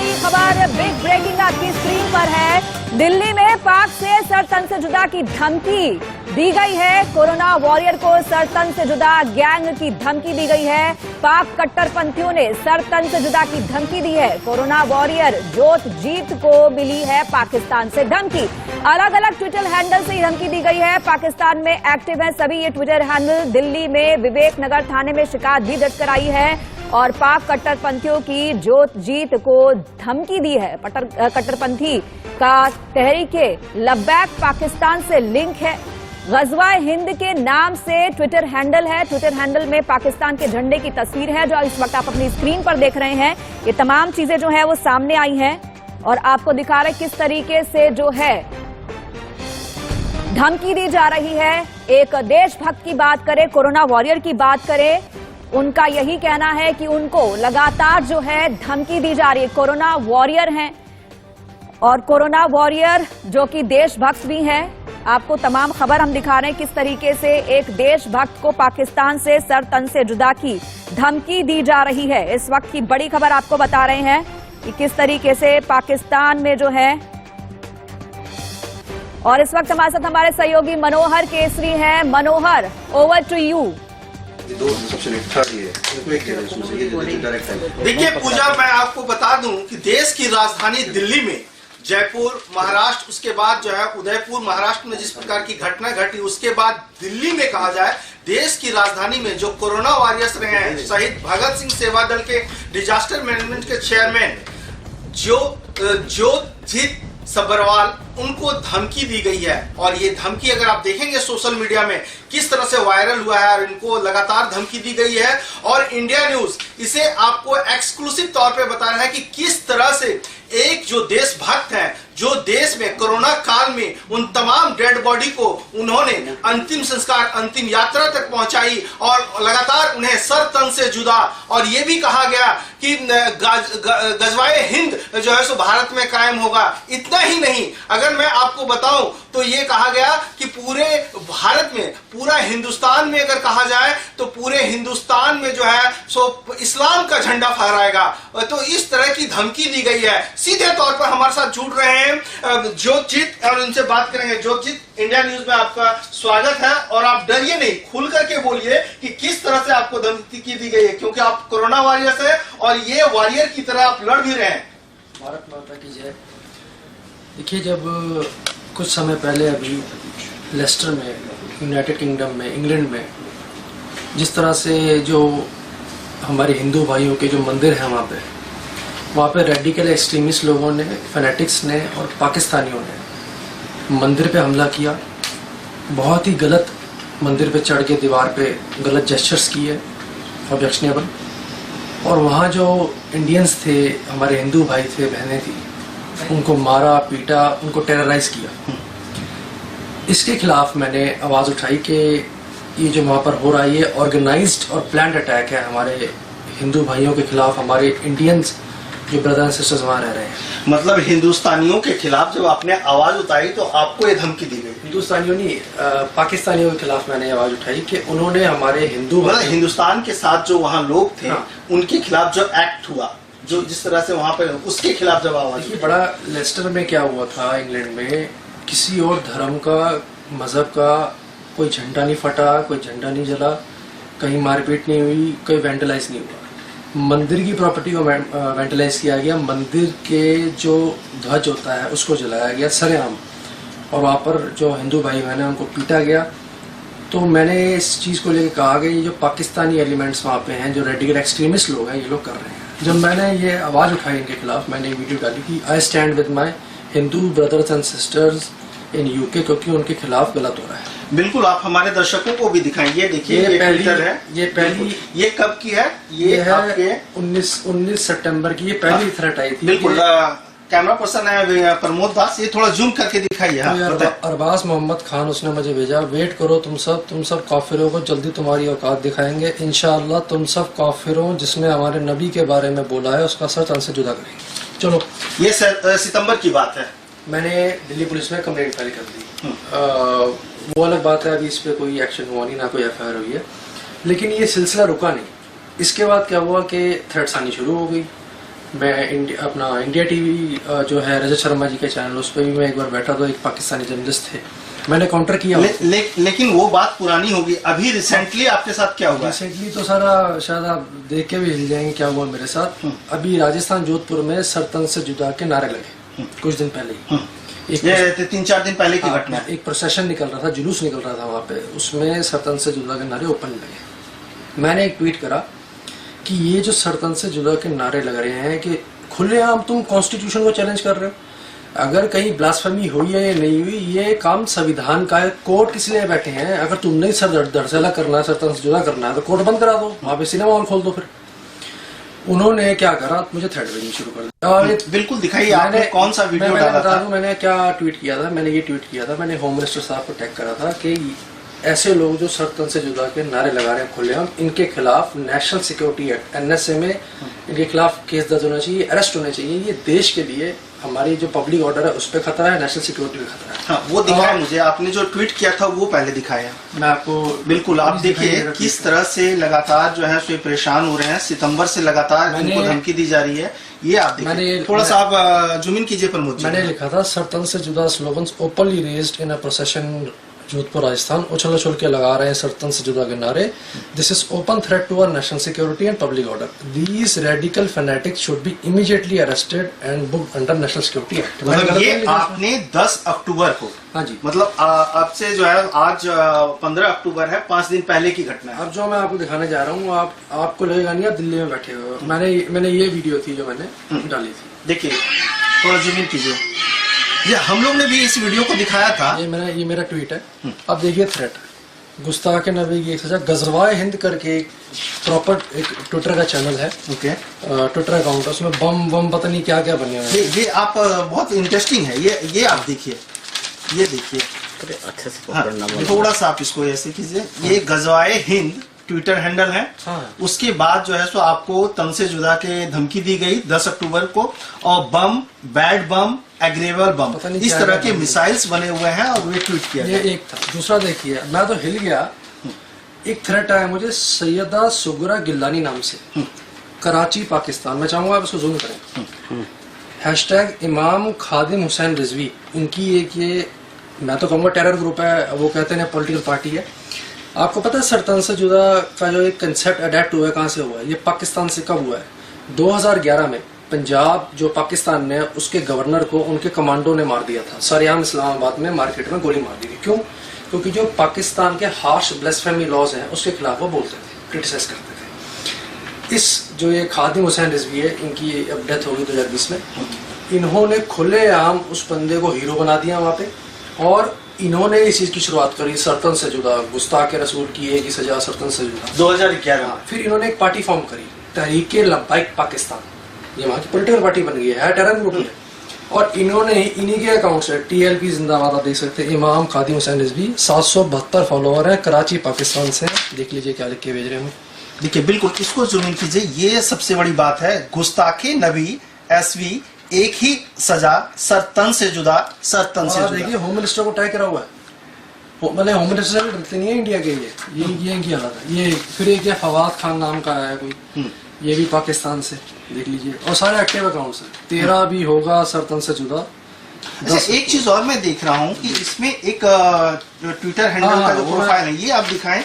बड़ी खबर big breaking आपकी स्क्रीन पर है। दिल्ली में पाक से सर तन से जुदा की धमकी दी गई है। कोरोना वॉरियर को सर तन से जुदा गैंग की धमकी दी गई है। पाक कट्टरपंथियों ने सर तन से जुदा की धमकी दी है। कोरोना वॉरियर जोतजीत को मिली है पाकिस्तान से धमकी। अलग अलग ट्विटर हैंडल से धमकी दी गई है। पाकिस्तान में एक्टिव है सभी ये ट्विटर हैंडल। दिल्ली में विवेक नगर थाने में शिकायत भी दर्ज कराई है और पाक कट्टरपंथियों की जोतजीत को धमकी दी है। कट्टरपंथी का तहरीके लब्बैक पाकिस्तान से लिंक है। गजवाए हिंद के नाम से ट्विटर हैंडल है। ट्विटर हैंडल में पाकिस्तान के झंडे की तस्वीर है जो इस वक्त आप अपनी स्क्रीन पर देख रहे हैं। ये तमाम चीजें जो है वो सामने आई हैं और आपको दिखा रहे किस तरीके से जो है धमकी दी जा रही है। एक देशभक्त की बात करें, कोरोना वॉरियर की बात करें, उनका यही कहना है कि उनको लगातार जो है धमकी दी जा रही है। कोरोना वॉरियर हैं और कोरोना वॉरियर जो कि देशभक्त भी हैं। आपको तमाम खबर हम दिखा रहे हैं किस तरीके से एक देशभक्त को पाकिस्तान से सर तन से जुदा की धमकी दी जा रही है। इस वक्त की बड़ी खबर आपको बता रहे हैं कि किस तरीके से पाकिस्तान में जो है। और इस वक्त हमारे साथ हमारे सहयोगी मनोहर केसरी हैं। मनोहर, ओवर टू यू। देखिए पूजा, मैं आपको बता दूं कि देश की राजधानी दिल्ली में जयपुर महाराष्ट्र, उसके बाद जो है उदयपुर महाराष्ट्र में जिस प्रकार की घटना घटी, उसके बाद दिल्ली में कहा जाए देश की राजधानी में जो कोरोना वॉरियर्स रहे हैं, शहीद भगत सिंह सेवा दल के डिजास्टर मैनेजमेंट के चेयरमैन जोतजीत सब्बरवाल, उनको धमकी दी गई है। और ये धमकी अगर आप देखेंगे सोशल मीडिया में किस तरह से वायरल हुआ है और इनको लगातार धमकी दी गई है। और इंडिया न्यूज इसे आपको एक्सक्लूसिव तौर पे बता रहा है कि किस तरह से एक जो देशभक्त है, जो देश में कोरोना काल में उन तमाम डेड बॉडी को उन्होंने अंतिम संस्कार, अंतिम यात्रा तक पहुंचाई और लगातार उन्हें सर तन से जुदा। और ये भी कहा गया कि गजवाए हिंद जो है सो भारत में कायम होगा। इतना ही नहीं, अगर मैं आपको बताऊं तो ये कहा गया कि पूरे भारत में, पूरा हिंदुस्तान में अगर कहा जाए तो पूरे हिंदुस्तान में जो है सो इस्लाम का झंडा फहराएगा। तो इस तरह की धमकी दी गई है। सीधे तौर पर हमारे साथ जुड़ रहे हैं जोतजीत और उनसे बात करेंगे। जोतजीत, इंडिया न्यूज में आपका स्वागत है और आप डरिए नहीं, खुल करके बोलिए कि किस तरह से आपको धमकी दी गई है, क्योंकि आप कोरोना वॉरियर है और ये वॉरियर की तरह आप लड़ भी रहे हैं। भारत माता की जय। देखिए, जब कुछ समय पहले अभी लेस्टर में, यूनाइटेड किंगडम में, इंग्लैंड में जिस तरह से जो हमारे हिंदू भाइयों के जो मंदिर हैं वहाँ पे रेडिकल एक्सट्रीमिस्ट लोगों ने, फैनेटिक्स ने और पाकिस्तानियों ने मंदिर पे हमला किया। बहुत ही गलत, मंदिर पे चढ़ के दीवार पे गलत जेस्चर्स किए, ऑब्जेक्शनेबल। और वहाँ जो इंडियंस थे, हमारे हिंदू भाई थे, बहनें थी, उनको मारा, पीटा, उनको टेरराइज किया। इसके खिलाफ मैंने आवाज़ उठाई कि ये जो वहाँ पर हो रहा है ये ऑर्गेनाइज्ड और प्लान्ड अटैक है हमारे हिंदू भाइयों के खिलाफ, हमारे इंडियंस जो ब्रदर एंड सिस्टर्स वहाँ रह रहे हैं। मतलब हिंदुस्तानियों के खिलाफ जब आपने आवाज उठाई तो आपको ये धमकी दी गई? हिंदुस्तानियों नहीं, पाकिस्तानियों के खिलाफ मैंने आवाज उठाई कि उन्होंने हमारे हिंदू, मतलब हिंदुस्तान के साथ जो वहाँ लोग थे, हाँ, उनके खिलाफ जो एक्ट हुआ, जो जिस तरह से वहाँ पे, उसके खिलाफ जब आवाज। बड़ा लेस्टर में क्या हुआ था, इंग्लैंड में किसी और धर्म का, मजहब का कोई झंडा नहीं फटा, कोई झंडा नहीं जला, कहीं मारपीट नहीं हुई, कोई वेंटलाइज नहीं हुआ। मंदिर की प्रॉपर्टी को वेंटलाइज किया गया, मंदिर के जो ध्वज होता है उसको जलाया गया सरेआम, और वहाँ पर जो हिंदू भाई बहन हैं उनको पीटा गया। तो मैंने इस चीज़ को लेकर कहा कि ये जो पाकिस्तानी एलिमेंट्स वहाँ पे हैं, जो रेडिकल एक्सट्रीमिस्ट लोग हैं, ये लोग कर रहे हैं। जब मैंने ये आवाज़ उठाई इनके खिलाफ, मैंने वीडियो डाली कि I stand with my Hindu brothers and sisters in UK, क्योंकि उनके खिलाफ गलत हो रहा है। बिल्कुल, आप हमारे दर्शकों को भी दिखाएंगे। देखिए ये पहली, ये कब की है? ये है आपके 19 सितंबर की। ये पहली थ्रेट आई थी। बिल्कुल, कैमरा पर्सन है प्रमोद दास, ये थोड़ा जूम करके दिखाइए। अरबाज मोहम्मद खान, उसने मुझे भेजा, वेट करो तुम सब काफिरों को, जल्दी तुम्हारी औकात दिखाएंगे इंशाअल्लाह। तुम सब काफिरों जिसने हमारे नबी के बारे में बोला है उसका सर तन से जुदा करेंगे। चलो, ये सितंबर की बात है। मैंने दिल्ली पुलिस में कंप्लेंट फाइल कर दी। वो अलग बात है, अभी इस पे कोई एक्शन हुआ नहीं, ना कोई एफआईआर हुई है। लेकिन ये सिलसिला रुका नहीं। इसके बाद क्या हुआ कि थ्रेट्स आनी शुरू हो गई। मैं अपना इंडिया टीवी जो है रजत शर्मा जी के चैनल, उस पर भी मैं एक बार बैठा तो एक पाकिस्तानी जर्नलिस्ट थे, मैंने काउंटर किया। लेकिन वो बात पुरानी होगी। अभी रिसेंटली आपके साथ क्या हुआ? रिसेंटली तो सारा शायद आप देख के भी हिल जाएंगे क्या हुआ मेरे साथ। अभी राजस्थान जोधपुर में सरतन से जुदा के नारे लगे कुछ दिन पहले ही। ये 3-4 दिन पहले की घटना है। एक प्रोसेशन निकल रहा था, जुलूस निकल रहा था वहां पे, उसमें सरतन से जुदा के नारे ओपन लगे। मैंने एक ट्वीट करा कि ये जो सरतन से जुदा के नारे लग रहे हैं कि खुलेआम तुम कॉन्स्टिट्यूशन को चैलेंज कर रहे हो। अगर कहीं ब्लास्फेमी हुई है या नहीं हुई, ये काम संविधान का है। कोर्ट किस लिए बैठे हैं? अगर तुमने ही सर दरसला करना है, सरतन से जुदा करना है, तो कोर्ट बंद करा दो, वहां पे सिनेमा हॉल खोल दो। फिर उन्होंने क्या करा, मुझे थ्रेट भेजनी शुरू कर दिया। और बिल्कुल दिखाइए आपने कौन सा वीडियो डाला था? मैंने क्या ट्वीट किया था? मैंने ये ट्वीट किया था, मैंने होम मिनिस्टर साहब को टैग करा था कि ऐसे लोग जो सरतन से जुदा के नारे लगा रहे हैं खुलेआम, इनके खिलाफ नेशनल सिक्योरिटी एक्ट NSA में इनके खिलाफ केस दर्ज होना चाहिए, अरेस्ट होने चाहिए। ये देश के लिए, हमारी जो पब्लिक ऑर्डर है उस पर खतरा है, नेशनल सिक्योरिटी पे खतरा है। हाँ, वो दिखाया मुझे। आपने जो ट्वीट किया था वो पहले दिखाया। मैं आपको बिल्कुल, आप देखिए किस तरह से लगातार जो है सो परेशान हो रहे हैं। सितंबर से लगातार इनको धमकी दी जा रही है। ये आप देखिए, थोड़ा सा आप जूम इन कीजिए प्रमोद जी। मैंने लिखा था, सरतन से जुदा slogans openly raised in a procession Jodhpur Rajasthan, उछल उछल के लगा रहे हैं सरतन से जुदा के नारे। This is open threat to our national security and public order. These radical fanatics should be immediately arrested and booked under national security act. मतलब ये आपने 10 अक्टूबर को, हाँ जी, मतलब अब से जो है आज 15 अक्टूबर है, 5 दिन पहले की घटना है। अब जो मैं आपको दिखाने जा रहा हूँ, आपको लगेगा नहीं आप दिल्ली में बैठे हुए हो। मैंने ये वीडियो थी जो मैंने डाली थी, देखिए थोड़ा जूम इन कीजिए। ये हम लोग ने भी इस वीडियो को दिखाया था। ये मेरा ट्वीट है। अब देखिए थ्रेट, गुस्ताख नबी की एक सजा। गजरवाए हिंद करके एक प्रॉपर एक ट्विटर का चैनल है, ओके, ट्विटर अकाउंट, उसमें बम पता नहीं क्या क्या बने हुए हैं। ये आप बहुत इंटरेस्टिंग है। ये आप देखिए, ये देखिए अच्छे से पकड़ना। थोड़ा सा आप इसको ऐसे कीजिए। ये गजवाए हिंद ट्विटर हैंडल है। हाँ। उसके बाद जो है सो आपको तन से जुदा के धमकी दी गई 10 अक्टूबर को, और बम, बैड बम, एग्रेबल बम, इस तरह के मिसाइल्स बने हुए हैं और वे ट्वीट किया। ये एक था। दूसरा देखिए, मैं तो हिल गया। एक थ्रेट आया मुझे सैयदा सुगरा गिलानी नाम से, कराची पाकिस्तान। मैं चाहूंगा आप इसको जूम करें। हैशटैग इमाम खादिम हुसैन रिजवी, इनकी एक ये मैं तो कहूँगा टेरर ग्रुप है। वो कहते हैं पॉलिटिकल पार्टी है। आपको पता है सरतन से जुदा का जो एक कंसेप्ट अडेप्ट हुआ है, कहाँ से हुआ है? ये पाकिस्तान से कब हुआ है? 2011 में पंजाब जो पाकिस्तान ने, उसके गवर्नर को उनके कमांडो ने मार दिया था। सरेआम इस्लामाबाद में मार्केट में गोली मार दी थी। क्यों? क्योंकि जो पाकिस्तान के हार्श ब्लेसफेमी लॉज हैं उसके खिलाफ वो बोलते थे, क्रिटिसाइज करते थे। इस जो ये खादिम हुसैन रिजवी है, इनकी अब डेथ होगी 2020 में। इन्होंने खुलेआम उस बंदे को हीरो बना दिया वहाँ पे, और इन्होंने इस चीज की शुरुआत करी, सरतन से जुदा, गुस्ताख रसूल की एक ही सजा, सरतन से जुदा, 2011। फिर इन्होंने एक पार्टी फॉर्म करी, तहरीके लब्बाइक पाकिस्तान। ये वहाँ की पॉलिटिकल पार्टी बन गई है, टेरर ग्रुप है। और इन्होंने इन्हीं के अकाउंट से TLP जिंदाबाद, आप देख सकते हैं, इमाम खादिम हुसैन रिजवी, 772 फॉलोअर है, कराची पाकिस्तान से। देख लीजिए क्या लिख के भेज रहे हैं। देखिए बिल्कुल, इसको जूम इन कीजिए। ये सबसे बड़ी बात है, गुस्ताखे नबी SV, एक ही सजा, सरतन से जुदा, सरतन से जुदा। देखिए होम मिनिस्टर को टैग करा हुआ है। मतलब होम मिनिस्टर से डरते नहीं है इंडिया के। ये इनकी हालत है। ये फिर एक फवाद खान नाम का है कोई, ये भी पाकिस्तान से, देख लीजिए। और सारे एक्टिव अकाउंट्स हैं। 13 भी होगा सरतन से जुदा। अच्छा, एक चीज और मैं देख रहा हूँ कि इसमें एक ट्विटर हैंडल का जो प्रोफाइल है, ये आप दिखाएं।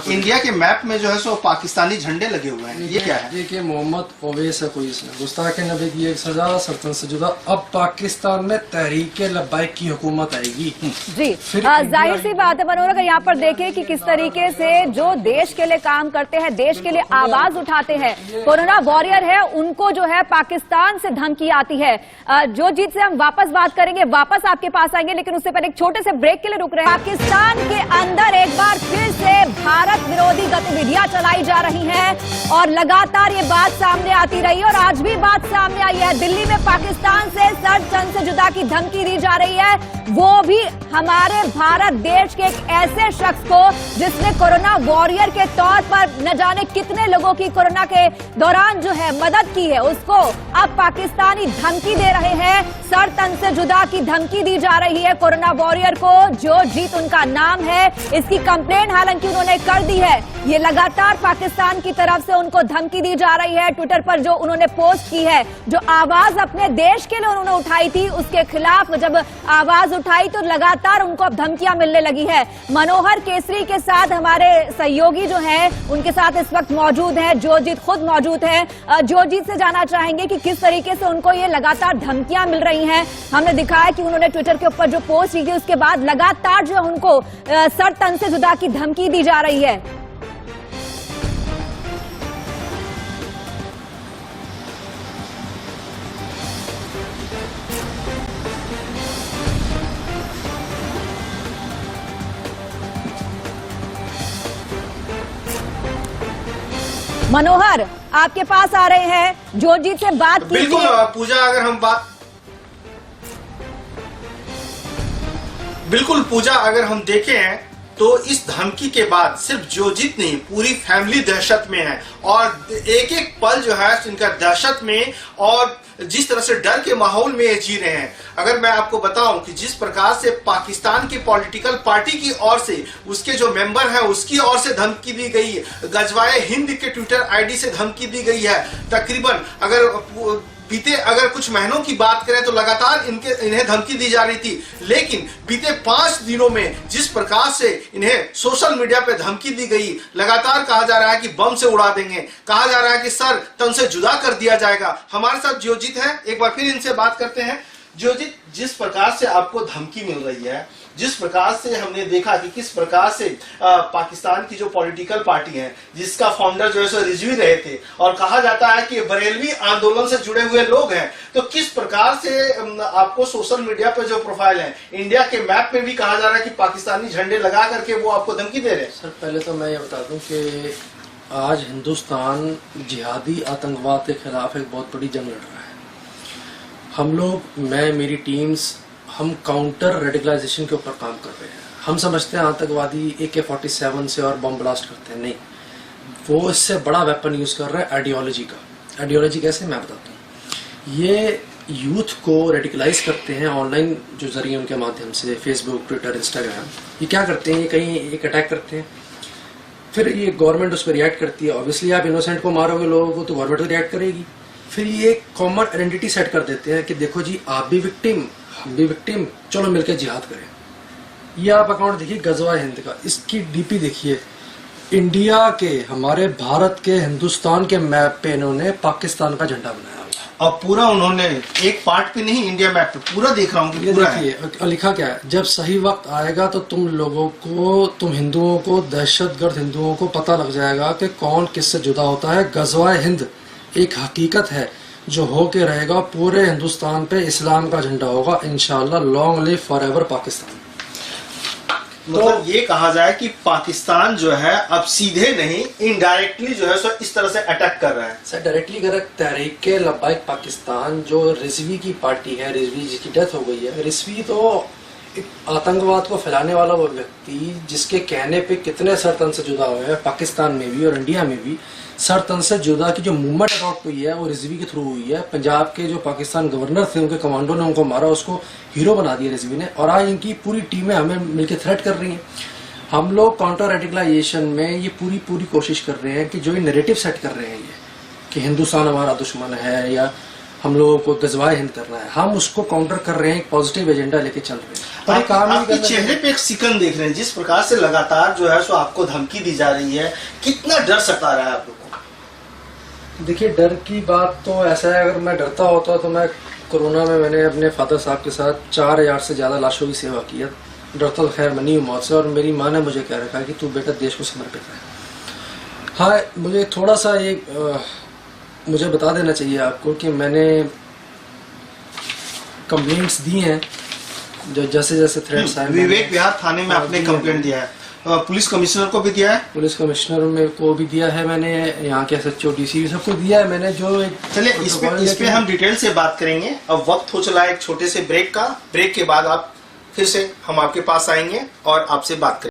इंडिया के मैप में जो है सो पाकिस्तानी झंडे लगे हुए हैं। ये क्या है? देखिए मोहम्मद ओवैस है कोई, इसमें गुस्ताख नबी की एक सजा, सरतन से जुदा। अब पाकिस्तान में तहरीके लब्बाइक की हुकूमत आएगी। जी, जाहिर सी बात है मनोहर, अगर यहाँ पर देखें कि किस तरीके से जो देश के लिए काम करते हैं, देश के लिए आवाज उठाते हैं, कोरोना वॉरियर है, उनको जो है पाकिस्तान से धमकी आती है। जो जीत से हम वापस बात करेंगे, वापस आपके पास आएंगे, लेकिन उससे पहले एक छोटे से ब्रेक के लिए रुक रहे हैं। पाकिस्तान के अंदर एक बार फिर से भारत विरोधी गतिविधियां चलाई जा रही हैं और लगातार ये बात सामने आती रही है और आज भी बात सामने आई है। दिल्ली में पाकिस्तान से सरतन से जुदा की धमकी दी जा रही है, वो भी हमारे भारत देश के एक ऐसे शख्स को जिसने कोरोना वॉरियर के तौर पर न जाने कितने लोगों की कोरोना के दौरान जो है मदद की है, उसको अब पाकिस्तानी धमकी दे रहे हैं सरतन से जुदा जुदा की धमकी दी जा रही है कोरोना वॉरियर को। जो जीत उनका नाम है, इसकी कंप्लेंट हालांकि उन्होंने कर दी है। ये लगातार पाकिस्तान की तरफ से उनको धमकी दी जा रही है। ट्विटर पर जो उन्होंने पोस्ट की है, जो आवाज अपने देश के लिए उन्होंने उठाई थी, उसके खिलाफ जब आवाज उठाई तो लगातार उनको अब धमकियां मिलने लगी है। मनोहर केसरी के साथ हमारे सहयोगी जो हैं, उनके साथ इस वक्त मौजूद हैं। जोजीत खुद मौजूद हैं। जोजीत से जानना चाहेंगे कि किस तरीके से उनको ये लगातार धमकियां मिल रही हैं। हमने दिखाया कि उन्होंने ट्विटर के ऊपर जो पोस्ट की थी, उसके बाद लगातार जो उनको सर तन से जुदा की धमकी दी जा रही है। मनोहर आपके पास आ रहे हैं, जोजीत से बात कीजिए। बिल्कुल पूजा, अगर हम देखें तो इस धमकी के बाद सिर्फ जोजीत नहीं, पूरी फैमिली दहशत में है और एक एक पल जो है इनका दहशत में और जिस तरह से डर के माहौल में ये जी रहे हैं। अगर मैं आपको बताऊं कि जिस प्रकार से पाकिस्तान की पॉलिटिकल पार्टी की ओर से, उसके जो मेंबर हैं उसकी ओर से धमकी दी गई है, गजवाए हिंद के ट्विटर आईडी से धमकी दी गई है। तकरीबन अगर कुछ महीनों की बात करें तो लगातार इन्हें धमकी दी जा रही थी, लेकिन बीते 5 दिनों में जिस प्रकार से इन्हें सोशल मीडिया पे धमकी दी गई, लगातार कहा जा रहा है कि बम से उड़ा देंगे, कहा जा रहा है कि सर तन से जुदा कर दिया जाएगा। हमारे साथ जोजीत है, एक बार फिर इनसे बात करते हैं। जोजीत, जिस प्रकार से आपको धमकी मिल रही है, जिस प्रकार से हमने देखा कि किस प्रकार से पाकिस्तान की जो पॉलिटिकल पार्टी है, जिसका फाउंडर जो है सो रिजवी रहे थे और कहा जाता है कि बरेलवी आंदोलन से जुड़े हुए लोग हैं, तो किस प्रकार से आपको सोशल मीडिया पर जो प्रोफाइल है, इंडिया के मैप पे भी कहा जा रहा है कि पाकिस्तानी झंडे लगा करके वो आपको धमकी दे रहे हैं? सर, पहले तो मैं ये बता दूं कि आज हिंदुस्तान जिहादी आतंकवाद के खिलाफ एक बहुत बड़ी जंग लड़ रहा है। हम लोग, मैं, मेरी टीम्स, हम काउंटर रेडिकलाइजेशन के ऊपर काम कर रहे हैं। हम समझते हैं आतंकवादी AK-47 से और बम ब्लास्ट करते हैं, नहीं, वो इससे बड़ा वेपन यूज कर रहे हैं आइडियोलॉजी का। आइडियोलॉजी कैसे, मैं बताता हूँ। ये यूथ को रेडिकलाइज करते हैं ऑनलाइन जो जरिए उनके माध्यम से, फेसबुक, ट्विटर, इंस्टाग्राम। ये क्या करते हैं, ये कहीं एक अटैक करते हैं, फिर ये गवर्नमेंट उस पर रिएक्ट करती है। ऑब्वियसली आप इनोसेंट को मारोगे लोगों को तो गवर्नमेंट रिएक्ट करेगी। फिर ये एक कॉमन आइडेंटिटी सेट कर देते हैं कि देखो जी, आप भी विक्टिम, हम भी विक्टिम, चलो मिलकर जिहाद करें। ये आप अकाउंट देखिए गजवा हिंद का, इसकी डीपी देखिए, इंडिया के, हमारे भारत के, हिंदुस्तान के मैप पे इन्होंने पाकिस्तान का झंडा बनाया हुआ। और पूरा उन्होंने एक पार्ट पे नहीं, इंडिया मैप पे पूरा देख रहा हूँ। ये देखिए लिखा क्या है, जब सही वक्त आएगा तो तुम लोगों को, तुम हिंदुओं को, दहशतगर्द हिंदुओं को पता लग जाएगा कि कौन किससे जुदा होता है। गजवाए हिंद एक हकीकत है जो होके रहेगा। पूरे हिंदुस्तान पे इस्लाम का झंडा होगा इंशाल्लाह। Long live forever Pakistan. मतलब ये कहा जाए कि पाकिस्तान जो है अब सीधे नहीं, इनडायरेक्टली जो है सो इस तरह से अटैक कर रहा है। सर, डायरेक्टली कर तहरीक लब्बाइक पाकिस्तान जो रिजवी की पार्टी है, रिजवी जिसकी डेथ हो गई है, रिजवी तो आतंकवाद को फैलाने वाला वो व्यक्ति जिसके कहने पे कितने सर तन से जुदा हुए हैं, पाकिस्तान में भी और इंडिया में भी। सर तन से जुदा की जो मूवमेंट अडॉप्ट हुई है वो रिजवी के थ्रू हुई है। पंजाब के जो पाकिस्तान गवर्नर थे, उनके कमांडो ने उनको मारा, उसको हीरो बना दिया रिजवी ने, और आज इनकी पूरी टीमें हमें मिलकर थ्रेट कर रही हैं। हम लोग काउंटर रेडिकलाइजेशन में ये पूरी कोशिश कर रहे हैं कि जो ये नैरेटिव सेट कर रहे हैं ये कि हिंदुस्तान हमारा दुश्मन है या हम लोगों को गजवाए हिंद करना है, हम उसको काउंटर कर रहे हैं, एक पॉजिटिव एजेंडा लेके चल रहे हैं। पर आपके चेहरे पे एक सिकन देख रहे हैं, जिस प्रकार से लगातार जो है सो आपको धमकी दी जा रही है, कितना डर सता रहा है आप लोगों को? देखिए, डर की बात तो ऐसा है, अगर मैं डरता होता तो मैं कोरोना में मैंने अपने फादर साहब के साथ 4000 से ज्यादा लाशों की सेवा की है। डरता तो खैर मनी मौत से, और मेरी माँ ने मुझे कह रखा है कि तू बेटा देश को समर्पित है। हाँ, मुझे थोड़ा सा एक मुझे बता देना चाहिए आपको कि मैंने कंप्लेंट्स दी हैं, जो जैसे जैसे थ्रेट्स आए। विवेक विहार थाने में आपने कंप्लेंट दिया है, पुलिस कमिश्नर को भी दिया है? पुलिस कमिश्नर में को भी दिया है मैंने, यहाँ के SHO DC सबको दिया है मैंने। जो चलिए इस पे हम डिटेल से बात करेंगे। अब वक्त हो चला है एक छोटे से ब्रेक का। ब्रेक के बाद आप फिर से हम आपके पास आएंगे और आपसे बात करेंगे।